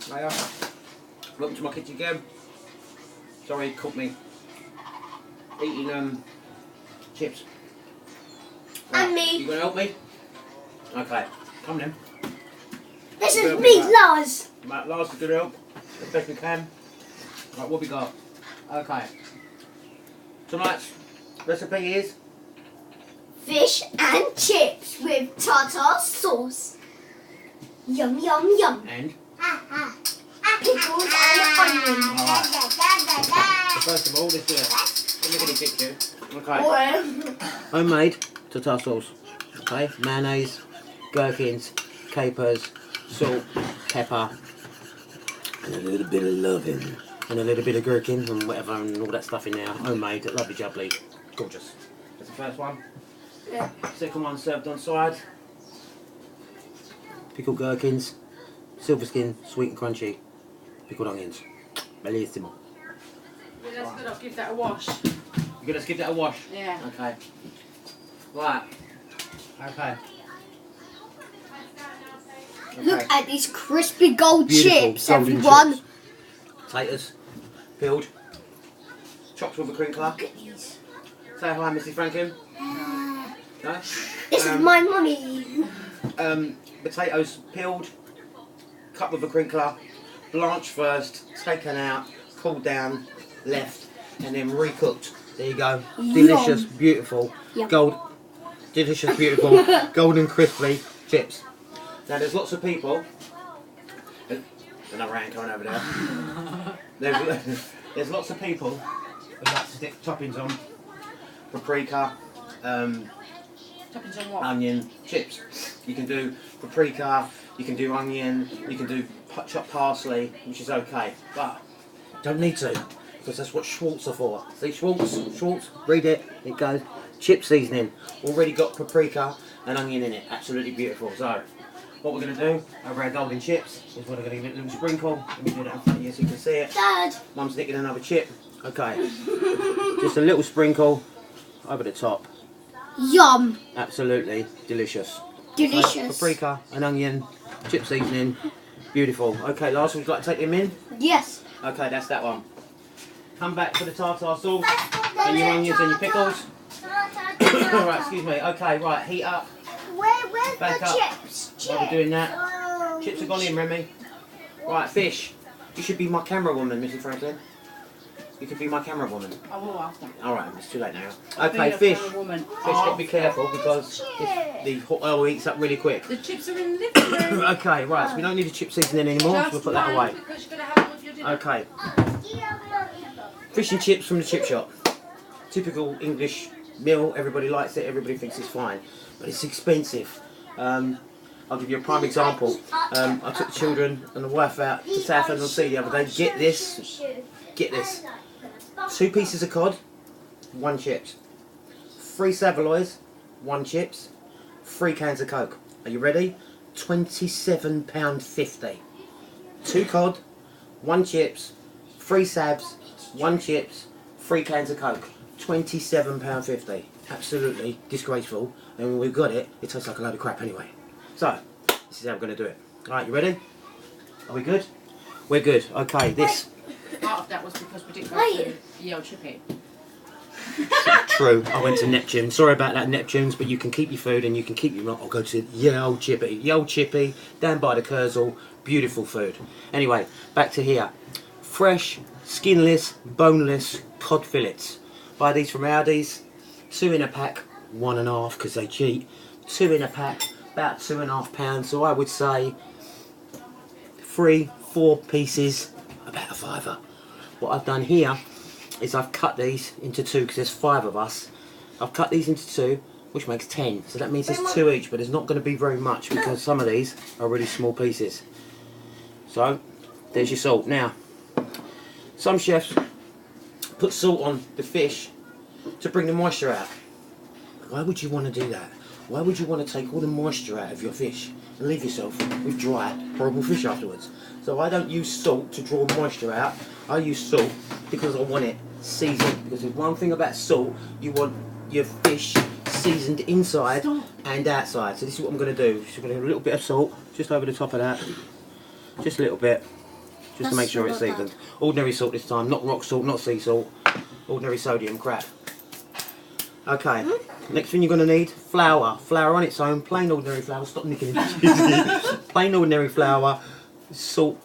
Hiya. Welcome to my kitchen again. Sorry, it caught me eating chips. Right, And me. You gonna help me? Okay, come then. This is me, Lars. Right, Lars is gonna help as best we can. Right, what we got? Okay. Tonight's recipe is Fish and chips with tartar sauce. Yum, yum, yum. and Pickles and onions. alright. So first of all, let's do it. Look at the picture. Okay. Homemade tartar sauce. Okay, mayonnaise, gherkins, capers, salt, pepper, and a little bit of loving, and a little bit of gherkin and whatever and all that stuff in there. Homemade, lovely jubbly, gorgeous. That's the first one. Yeah. Second one served on side. Pickled gherkins, silver skin, sweet and crunchy, pickled onions. Bellissimo. Yeah, that's good. I'll give that a wash. You're gonna give that a wash? Yeah. Okay. Right. Okay. Look at these crispy gold Beautiful chips, golden everyone. chips. Potatoes, peeled, chopped with a crinkler. Look at these. Say hi, Mrs. Franklin. No? This is my money. Potatoes peeled, cut with a crinkler, blanched first, taken out, cooled down, left, and then recooked. There you go. Delicious, Yum. beautiful, Yum. delicious, beautiful, golden crispy chips. Now there's lots of people. There's another ant coming over there. There's lots of people who like to stick toppings on. Paprika, Toppings on what? onion, chips. You can do paprika, you can do onion, you can do chopped parsley, which is okay, but don't need to, because that's what Schwartz are for. See, Schwartz, read it, it goes, chip seasoning, already got paprika and onion in it, absolutely beautiful. So, what we're going to do over our golden chips is we're going to give it a little sprinkle. Let me do that in front of you so you can see it. Dad. Mum's sticking another chip. Okay, just a little sprinkle over the top. Yum. Absolutely delicious. Delicious. Paprika and onion, chip seasoning, beautiful. Okay, last would you like to take them in? Yes. Okay, that's that one. Come back for the tartar sauce and your onions and your pickles. Alright, excuse me. Okay, right, heat up. Where's Back the up. chips? While we're doing that. Oh. Chips have gone in, Remy. Right, fish. You should be my camera woman, Mrs. Franklin. You could be my camera woman. I will after. Alright, it's too late now. I'll be Okay, a fish. fellow woman. Fish, got to be careful because the hot oil eats up really quick. The chips are in the living room. Okay, right, so we don't need the chip seasoning anymore, so we'll put that away. Because you're going to have it with your dinner. Okay, fish and chips from the chip shop. Typical English meal, everybody likes it, everybody thinks it's fine, but it's expensive. I'll give you a prime example. I took the children and the wife out to Southend-on-Sea the other day. Get this. 2 pieces of cod, 1 chips. 3 saveloys, 1 chips. 3 cans of Coke. Are you ready? £27.50. 2 cod, 1 chips, 3 sabs, 1 chips, 3 cans of Coke. £27.50. Absolutely disgraceful. And when we've got it, it tastes like a load of crap anyway. So, this is how we're going to do it. Alright, you ready? Are we good? We're good. Okay, this. Part of that was because we didn't go to Yale Chippy. True, I went to Neptune. Sorry about that, Neptunes, but you can keep your food and you can keep your... I'll go to Ye Old Chippy. Ye Old Chippy, down by the Kersal. Beautiful food. Anyway, back to here. Fresh, skinless, boneless cod fillets. Buy these from Aldi's. 2 in a pack, 1.5 because they cheat. 2 in a pack, about £2.5. So I would say 3-4 pieces, about a £5. What I've done here is I've cut these into 2 because there's 5 of us. I've cut these into 2, which makes 10. So that means there's 2 each, but there's not going to be very much because some of these are really small pieces. So there's your salt. Now, some chefs put salt on the fish to bring the moisture out. Why would you want to do that? Why would you want to take all the moisture out of your fish and leave yourself with dry, horrible fish afterwards? So I don't use salt to draw moisture out. I use salt because I want it seasoned. Because there's one thing about salt, you want your fish seasoned inside and outside. So this is what I'm going to do. Just going to have a little bit of salt just over the top of that. Just a little bit. just to make sure it's seasoned. Ordinary salt this time, not rock salt, not sea salt. Ordinary sodium crap. Okay, next thing you're going to need, flour. Flour on its own, plain ordinary flour. Stop nicking it. Plain ordinary flour, salt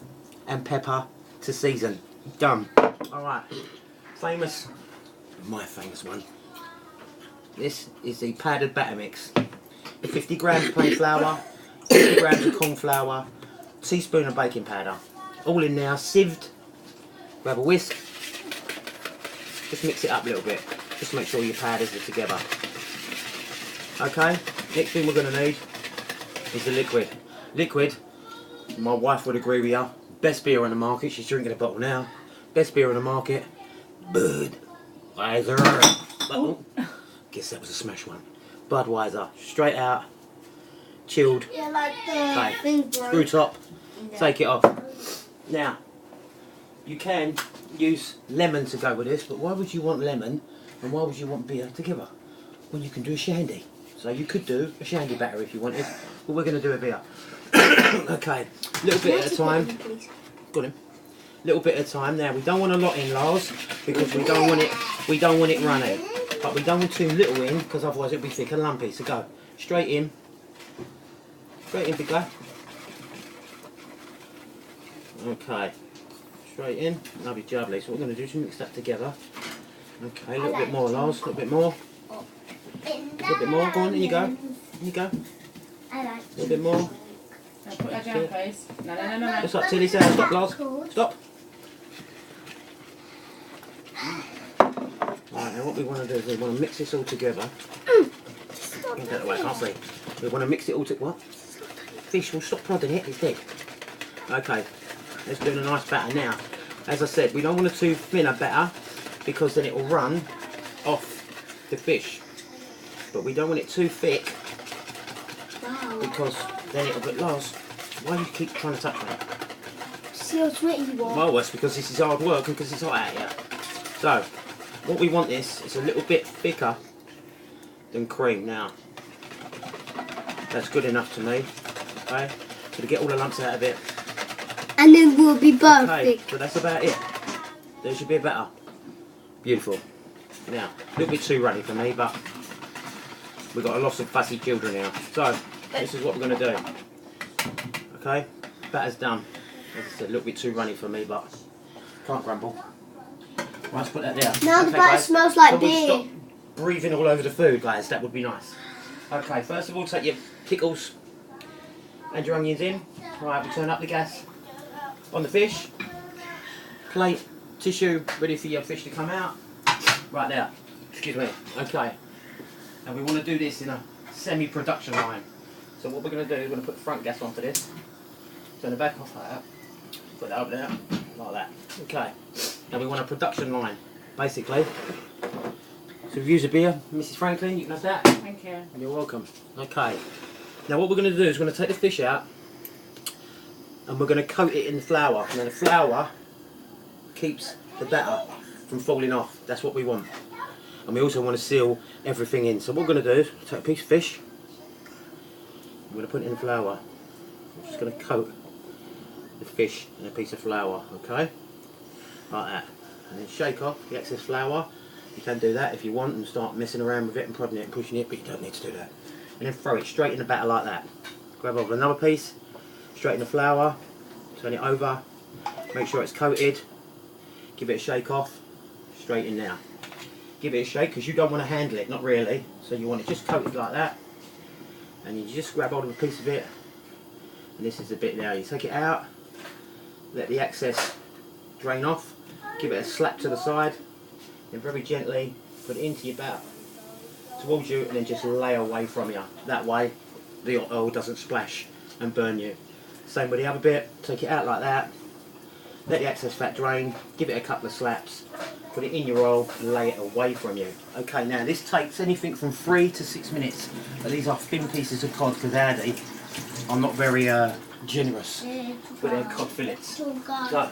and pepper to season. Done. Alright, famous, my famous one. This is the powdered batter mix. 50 grams of plain flour, 50 grams of corn flour, teaspoon of baking powder. All in now, sieved. Grab a whisk. Just mix it up a little bit. Just make sure your powders are together. Okay, next thing we're going to need is the liquid. Liquid, my wife would agree with you, best beer on the market. She's drinking a bottle now. Best beer on the market, Budweiser. Oh, guess that was a smash one. Budweiser, straight out, chilled. Yeah, like the Okay, thing screw broke. top, take it off. Now, you can use lemon to go with this, but why would you want lemon and why would you want beer together? Well, you can do a shandy. So you could do a shandy batter if you wanted, but we're going to do a beer. Okay, a little bit at a time. Got him. Little bit at a time. Now we don't want a lot in, Lars, because we don't want it runny. But we don't want too little in, because otherwise it'll be thick and lumpy. So go straight in, big guy. Okay, straight in, lovely jubbly. So what we're going to do is mix that together. Okay, a little bit more, Lars. A little bit more. A little bit more. Go on, in you go. In you go. I like A little bit more. Now put that down, please. No. Just up till this out. Stop, Lars. Stop. Right, now what we want to do is we want to mix this all together. Get that away, can't see. We want to mix it all together. What? Fish, will stop prodding it, it's dead. Okay, let's do a nice batter now. As I said, we don't want a too thin a batter because then it will run off the fish. But we don't want it too thick because then it'll get lost. Why do you keep trying to touch me? See how sweaty you are. Well, that's because this is hard work and because it's hot out here. So, what we want this is a little bit thicker than cream now. That's good enough to me. Okay, so to get all the lumps out of it. And then we'll be Okay, perfect. so that's about it. There should be a better. Beautiful. Now, a little bit too runny for me, but we've got a lot of fussy children now. So, this is what we're going to do. Okay, batter's done. As I said, a little bit too runny for me, but can't grumble. Right, let's put that there. Now the Okay, batter guys, smells like so we'll beer. stop breathing all over the food, guys. That would be nice. Okay, first of all, take your pickles and your onions in. Right, we'll turn up the gas on the fish. Plate, tissue, ready for your fish to come out. Right there. Excuse me. Okay. And we want to do this in a semi-production line. So what we're going to do is we're going to put the front gas onto this. Turn the back off like that. Put that over there, like that. Okay. Now we want a production line, basically. So we've used a beer, Mrs. Franklin, you can have that. Thank you. You're welcome. Okay. Now what we're going to do is we're going to take the fish out and we're going to coat it in flour. Now the flour keeps the batter from falling off. That's what we want. And we also want to seal everything in. So what we're going to do is take a piece of fish. We're going to put it in the flour. I'm just going to coat the fish in a piece of flour, okay? Like that. And then shake off the excess flour. You can do that if you want and start messing around with it and prodding it and pushing it, but you don't need to do that. And then throw it straight in the batter like that. Grab over another piece, straight in the flour, turn it over, make sure it's coated, give it a shake off, straight in there. Give it a shake because you don't want to handle it, not really. So you want it just coated like that. And you just grab hold of a piece of it. And this is the bit now. You take it out, let the excess drain off, give it a slap to the side, then very gently put it into your batter towards you and then just lay away from you. That way the oil doesn't splash and burn you. Same with the other bit, take it out like that, let the excess fat drain, give it a couple of slaps, put it in your oil and lay it away from you. Okay, now this takes anything from 3 to 6 minutes. But these are thin pieces of cod because Addy are not very generous with their cod fillets. So,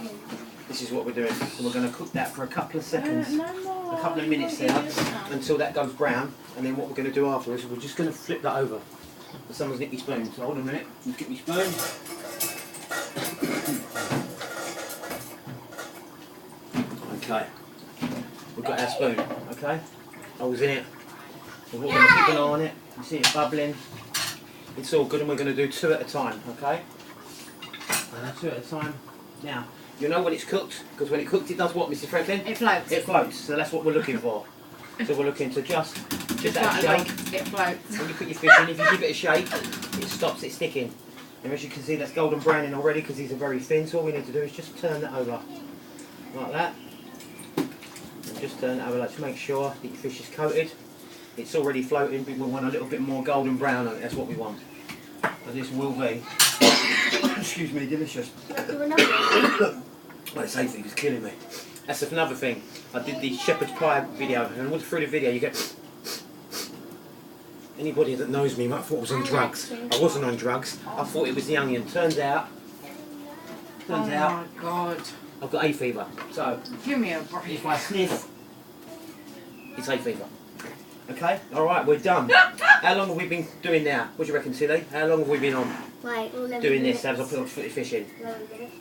this is what we're doing. So we're going to cook that for a couple of seconds, a couple of minutes there, until that goes brown. And then what we're going to do after is we're just going to flip that over. But someone's nicked me spoon, so hold on a minute. Let's get me spoon. Okay. We've got our spoon, okay? Holes in it. We're going to keep an eye on it. You see it bubbling. It's all good, and we're going to do 2 at a time, okay? 2 at a time. Now, you know when it's cooked, because when it cooked it does what, Mrs. Franklin? It floats. It floats, so that's what we're looking for. So we're looking to just that shake. It floats. When you put your fish in, if you give it a shake, it stops it sticking. And as you can see, that's golden browning already because these are very thin, so all we need to do is just turn that over like that. And just turn it over like to make sure that your fish is coated. It's already floating, but we want a little bit more golden brown on it, that's what we want. And this will be, excuse me, delicious. My safety is killing me. That's another thing. I did the shepherd's pie video, and through the video you get... Anybody that knows me might have thought I was on drugs. I wasn't on drugs. I thought it was the onion. Turns out, Oh my God. I've got hay fever. So, Give me a break. if I sniff, it's hay fever. Okay? Alright, we're done. How long have we been doing now? What do you reckon, Tilly? How long have we been on Like 11 doing minutes. this as I put the fish in? 11 minutes.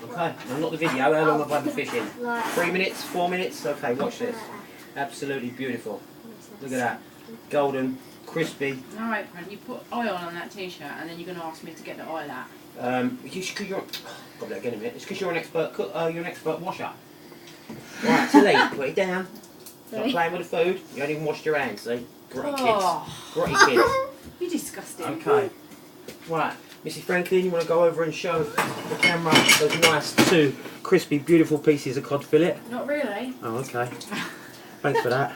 Okay, no, not the video. How long have I had the fish in? Like 3 minutes? 4 minutes? Okay, watch this. Absolutely beautiful. Look at that. Golden, crispy. Alright, you put oil on that t-shirt and then you're going to ask me to get the oil out. Because you're... got that again in a minute. It's because you're an expert cook, you're an expert washer. Right, Tilly, put it down. Stop Sorry. playing with the food. You haven't even washed your hands, see? Grotty Oh. kids. Grotty kids. You're disgusting. Okay. Right, Mrs. Franklin, you want to go over and show the camera those nice 2 crispy, beautiful pieces of cod fillet? Not really. Oh, okay. Thanks for that.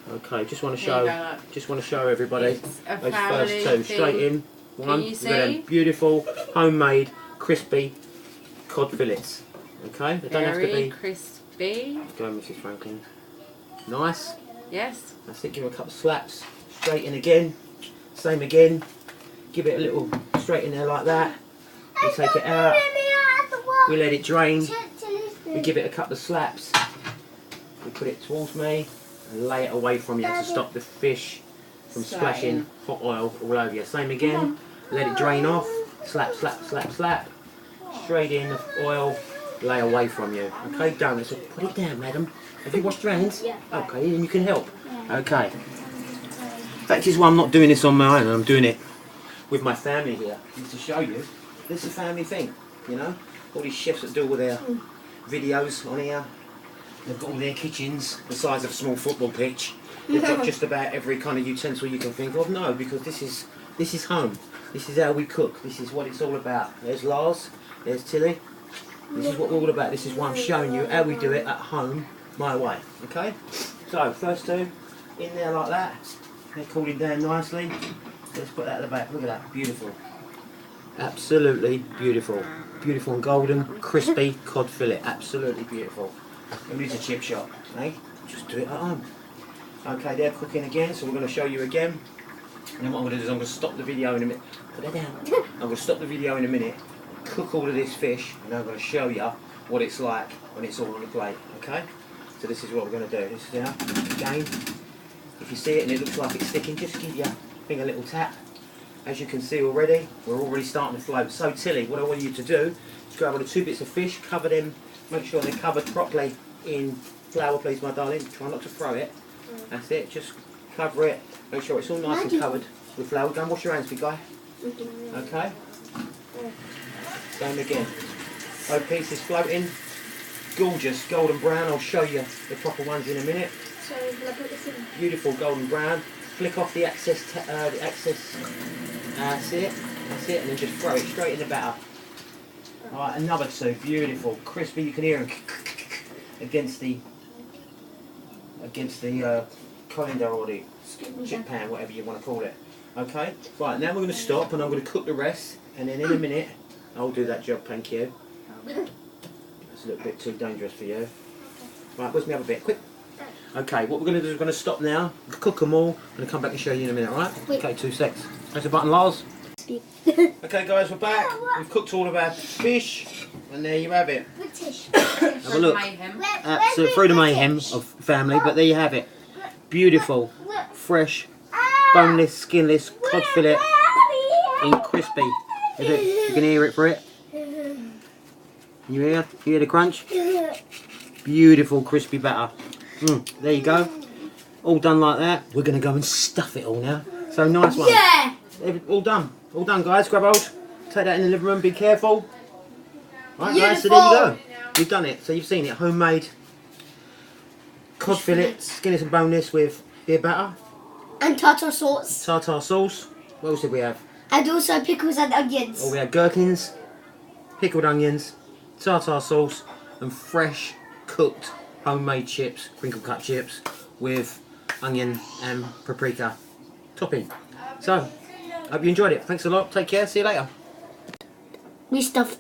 Okay, just want to Here you show, go, look. just want to show everybody It's a those family first 2 thing. straight in. One, you look at them see? beautiful, homemade, crispy cod fillets. Okay, they don't have to Very be. crispy. Go, Mrs. Franklin. Nice. Yes. That's it. Give it a couple of slaps. Straight in again. Same again. Give it a little straight in there like that. We take it out. We let it drain. We give it a couple of slaps. We put it towards me and lay it away from you to stop the fish from splashing hot oil all over you. Same again. Let it drain off. Slap, slap, slap, slap. Straight in the oil. Lay away from you. Okay, done. So put it down, madam. Have you washed your hands? Yeah. Okay, and you can help. Okay. That is why I'm not doing this on my own. I'm doing it with my family here. Just to show you, this is a family thing. You know, all these chefs that do all their videos on here. They've got all their kitchens the size of a small football pitch. They've got just about every kind of utensil you can think of. No, because this is home. This is how we cook. This is what it's all about. There's Lars. There's Tilly. This is what we're all about. This is why I'm showing you how we do it at home, my way. Okay? So, first 2 in there like that. They're cooling down nicely. Let's put that at the back. Look at that. Beautiful. Absolutely beautiful. Beautiful and golden, crispy cod fillet. Absolutely beautiful. Who needs a chip shop? Eh? Just do it at home. Okay, they're cooking again, so we're going to show you again. And then what I'm going to do is I'm going to stop the video in a minute. Put it down. I'm going to stop the video in a minute. Cook all of this fish, and I'm going to show you what it's like when it's all on the plate. Okay? So this is what we're going to do. This is now again. If you see it and it looks like it's sticking, just give your finger a little tap. As you can see already, we're already starting to float. So Tilly, what I want you to do is grab one of the 2 bits of fish, cover them, make sure they're covered properly in flour, please, my darling. Try not to throw it. That's it. Just cover it. Make sure it's all nice and covered with flour. Go and wash your hands, big guy. Okay. Same again. Both pieces floating. Gorgeous golden brown. I'll show you the proper ones in a minute. So, will I put this in? Beautiful golden brown. Flick off the excess. That's it. That's it. And then just throw it straight in the batter. Alright, another 2. Beautiful. Crispy. You can hear them against the colander or the chip pan, whatever you want to call it. Okay. Right. Now we're going to stop, and I'm going to cook the rest. And then in a minute, I'll do that job. Thank you. That's a little bit too dangerous for you. Right. Where's my other bit? Quick. Okay, what we're going to do is we're going to stop now, cook them all, I'm going to come back and show you in a minute, alright? Okay, 2 secs. Press the button, Lars. Okay guys, we're back. We've cooked all of our fish, and there you have it. British. Have a look. Mayhem. So through the mayhem of family, but there you have it. Beautiful, fresh, boneless, skinless cod fillet in crispy. You can hear it for it. You hear the crunch? Beautiful crispy batter. There you go. All done like that. We're going to go and stuff it all now. So nice one. Yeah! All done. All done, guys. Grab hold. Take that in the living room. Be careful. Right, guys, so Beautiful. there you go. You've done it. So you've seen it. Homemade cod fillets, skinless and boneless with beer batter. And tartar sauce. Tartar sauce. What else did we have? And also pickles and onions. Oh, we had gherkins, pickled onions, tartar sauce, and fresh cooked homemade chips, crinkle cut chips, with onion and paprika topping. So, hope you enjoyed it. Thanks a lot. Take care. See you later. We stuffed it.